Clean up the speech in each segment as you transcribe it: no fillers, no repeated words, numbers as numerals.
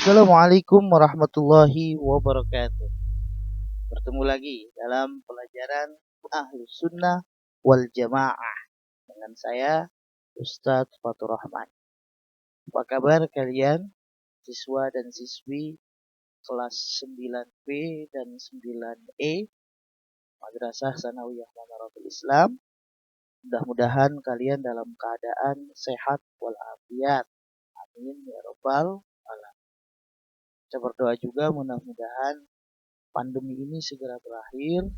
Assalamualaikum warahmatullahi wabarakatuh. Bertemu lagi dalam pelajaran Ahlus Sunnah wal Jamaah dengan saya Ustadz Fatur Rahman. Apa kabar kalian siswa dan siswi kelas 9B dan 9E Madrasah Sanawiyah Manaratul Islam? Mudah-mudahan kalian dalam keadaan sehat walafiat. Amin ya rabbal alamin. Saya berdoa juga mudah-mudahan pandemi ini segera berakhir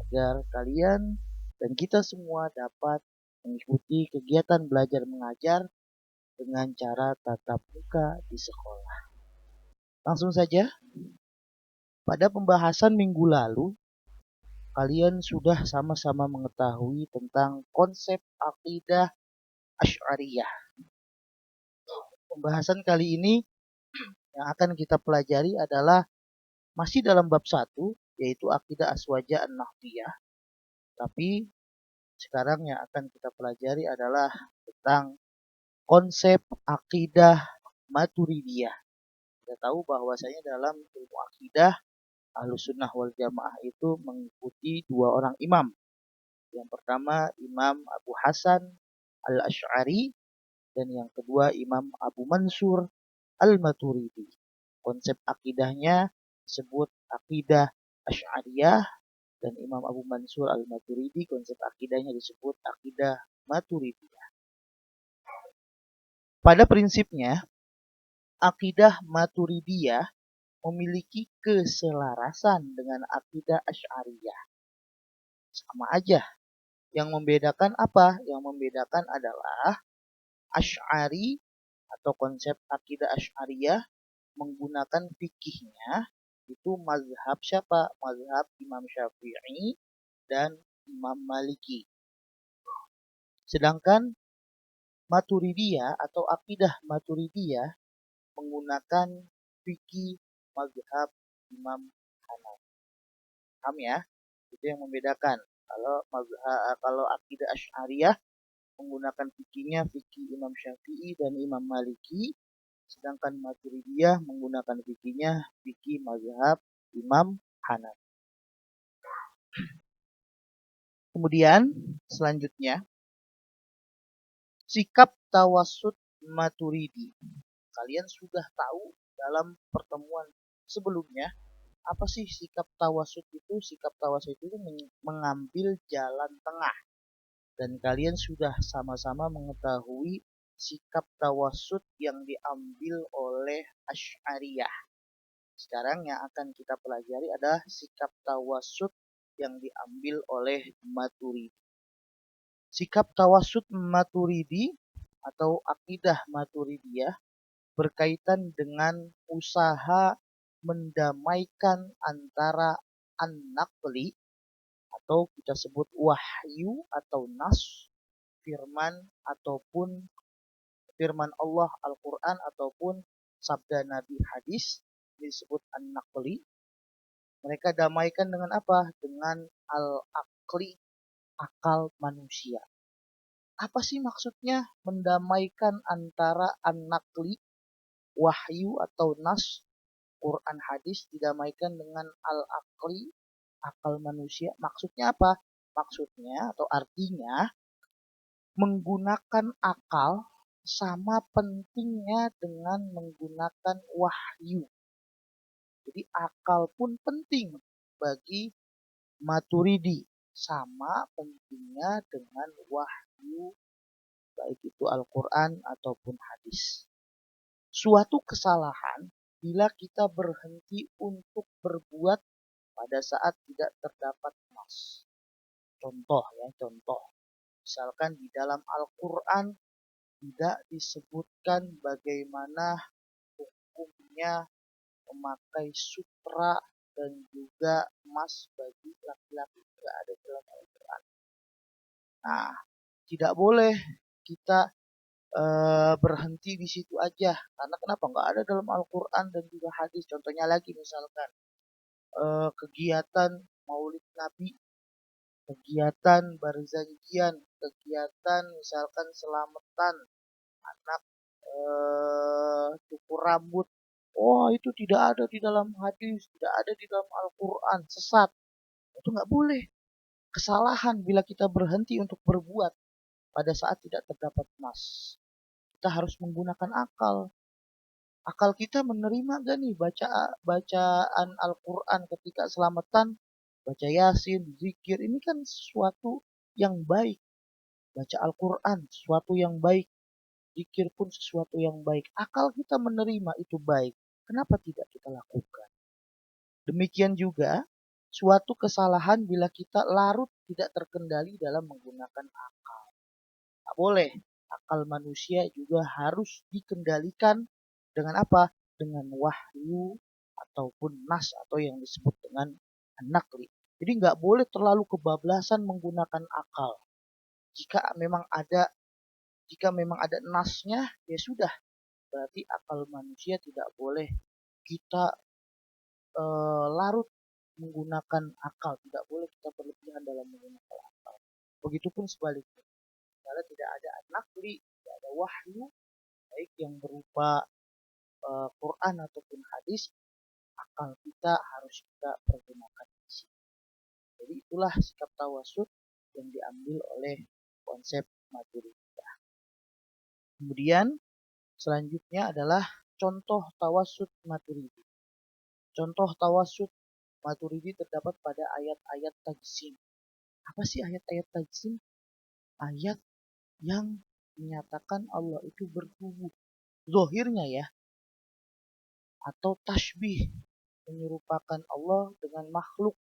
agar kalian dan kita semua dapat mengikuti kegiatan belajar mengajar dengan cara tatap muka di sekolah. Langsung saja, pada pembahasan minggu lalu, kalian sudah sama-sama mengetahui tentang konsep akidah Asy'ariyah. Pembahasan kali ini yang akan kita pelajari adalah masih dalam bab 1, yaitu akidah Aswaja An-Nahdiyah. Tapi sekarang yang akan kita pelajari adalah tentang konsep akidah Maturidiyah. Kita tahu bahwasanya dalam ilmu akidah Ahlus Sunnah wal Jamaah itu mengikuti dua orang imam. Yang pertama Imam Abu Hasan Al-Asy'ari dan yang kedua Imam Abu Mansur Al-Maturidi. Konsep akidahnya disebut akidah Asy'ariyah dan Imam Abu Mansur Al-Maturidi konsep akidahnya disebut akidah Maturidiyah. Pada prinsipnya, akidah Maturidiyah memiliki keselarasan dengan akidah Asy'ariyah. Sama aja. Yang membedakan apa? Yang membedakan adalah Asy'ari atau konsep akidah Asy'ariyah menggunakan fikihnya itu mazhab siapa? Mazhab Imam Syafi'i dan Imam Maliki. Sedangkan Maturidiyah atau akidah Maturidiyah menggunakan fikih mazhab Imam Hanafi. Paham ya? Itu yang membedakan. Kalau akidah Asy'ariyah menggunakan fikihnya fikih Imam Syafi'i dan Imam Maliki, sedangkan Maturidiyah menggunakan fikihnya fikih mazhab Imam Hanafi. Kemudian selanjutnya sikap tawassut Maturidi. Kalian sudah tahu dalam pertemuan sebelumnya apa sih sikap tawassut itu? Sikap tawassut itu mengambil jalan tengah. Dan kalian sudah sama-sama mengetahui sikap tawassut yang diambil oleh Asy'ariyah. Sekarang yang akan kita pelajari adalah sikap tawassut yang diambil oleh Maturidi. Sikap tawassut Maturidi atau akidah Maturidiyah berkaitan dengan usaha mendamaikan antara an-naqli atau kita sebut wahyu atau nas, firman ataupun firman Allah Al-Quran ataupun sabda Nabi hadis disebut an-naqli. Mereka damaikan dengan apa? Dengan al-aqli, akal manusia. Apa sih maksudnya mendamaikan antara an-naqli, wahyu atau nas, Quran hadis didamaikan dengan al-aqli, akal manusia? Maksudnya apa? Maksudnya atau artinya menggunakan akal sama pentingnya dengan menggunakan wahyu. Jadi akal pun penting bagi Maturidi sama pentingnya dengan wahyu baik itu Al-Quran ataupun hadis. Suatu kesalahan bila kita berhenti untuk berbuat pada saat tidak terdapat nas. Contoh. Misalkan di dalam Al-Quran tidak disebutkan bagaimana hukumnya memakai sutra dan juga emas bagi laki-laki, tidak ada dalam Al-Quran. Nah, tidak boleh kita berhenti di situ aja, karena kenapa? Nggak ada dalam Al-Quran dan juga hadis. Contohnya lagi misalkan kegiatan Maulid Nabi, kegiatan barzanjian, kegiatan misalkan selamatan anak cukur rambut, Oh, itu tidak ada di dalam hadis, tidak ada di dalam Al-Quran, sesat. Itu nggak boleh. Kesalahan bila kita berhenti untuk berbuat pada saat tidak terdapat nas. Kita harus menggunakan akal. Akal kita menerima gak nih bacaan Al-Quran ketika selamatan, baca Yasin, zikir, ini kan sesuatu yang baik. Baca Al-Quran, sesuatu yang baik. Zikir pun sesuatu yang baik. Akal kita menerima itu baik. Kenapa tidak kita lakukan? Demikian juga, suatu kesalahan bila kita larut tidak terkendali dalam menggunakan akal. Tak boleh. Akal manusia juga harus dikendalikan dengan apa? Dengan wahyu ataupun nas atau yang disebut dengan nakli. Jadi nggak boleh terlalu kebablasan menggunakan akal. Jika memang ada nasnya, ya sudah. Berarti akal manusia tidak boleh kita larut menggunakan akal. Tidak boleh kita berlebihan dalam menggunakan akal. Begitupun sebaliknya. Karena tidak ada nakli, tidak ada wahyu, baik yang berupa Quran ataupun hadis, akal kita harus kita pergunakan di sini. Jadi itulah sikap tawasud yang diambil oleh konsep Maturidiyah. Kemudian selanjutnya adalah contoh tawasud Maturidi. Contoh tawasud Maturidi terdapat pada ayat-ayat tajsim. Apa sih ayat-ayat tajsim? Ayat yang menyatakan Allah itu bertubuh. Zohirnya ya. Atau tasbih. Menyerupakan Allah dengan makhluk.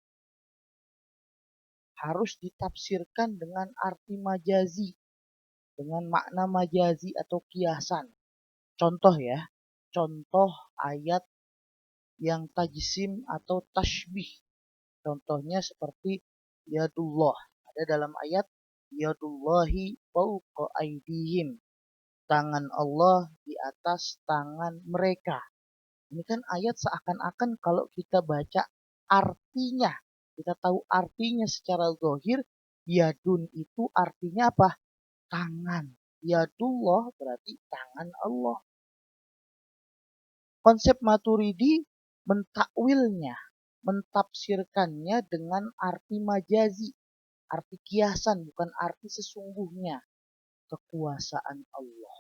Harus ditafsirkan dengan arti majazi. Dengan makna majazi atau kiasan. Contoh ya. Contoh ayat yang tajsim atau tasbih. Contohnya seperti yadullah. Ada dalam ayat yadullahi fawqa aydihim. Tangan Allah di atas tangan mereka. Ini kan ayat seakan-akan kalau kita baca artinya. Kita tahu artinya secara zahir. Yadun itu artinya apa? Tangan. Yadullah berarti tangan Allah. Konsep Maturidi mentakwilnya, mentafsirkannya dengan arti majazi, arti kiasan, bukan arti sesungguhnya. Kekuasaan Allah.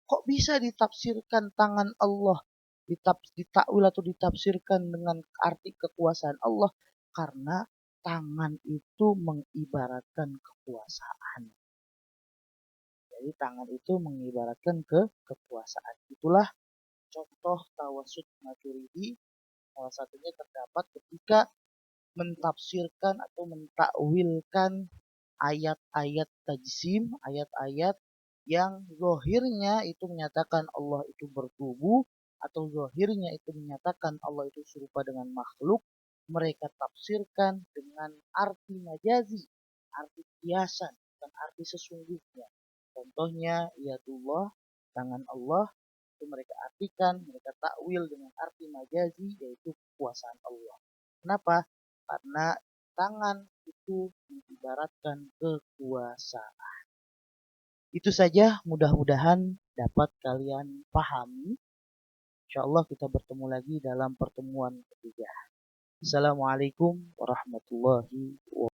Kok bisa ditafsirkan tangan Allah, ditakwil atau ditafsirkan dengan arti kekuasaan Allah? Karena tangan itu mengibaratkan kekuasaan. Jadi tangan itu mengibaratkan kekuasaan. Itulah contoh tawasud Maturidi. Salah satunya terdapat ketika mentafsirkan atau mentakwilkan ayat-ayat tajsim, ayat-ayat yang zohirnya itu menyatakan Allah itu bertubuh atau zohirnya itu menyatakan Allah itu serupa dengan makhluk, mereka tafsirkan dengan arti majazi, arti kiasan, dan arti sesungguhnya. Contohnya, yadullah, tangan Allah, itu mereka artikan, mereka takwil dengan arti majazi, yaitu kekuasaan Allah. Kenapa? Karena tangan itu mengibaratkan kekuasaan. Itu saja, mudah-mudahan dapat kalian pahami. Insya Allah kita bertemu lagi dalam pertemuan ketiga. Assalamualaikum warahmatullahi wabarakatuh.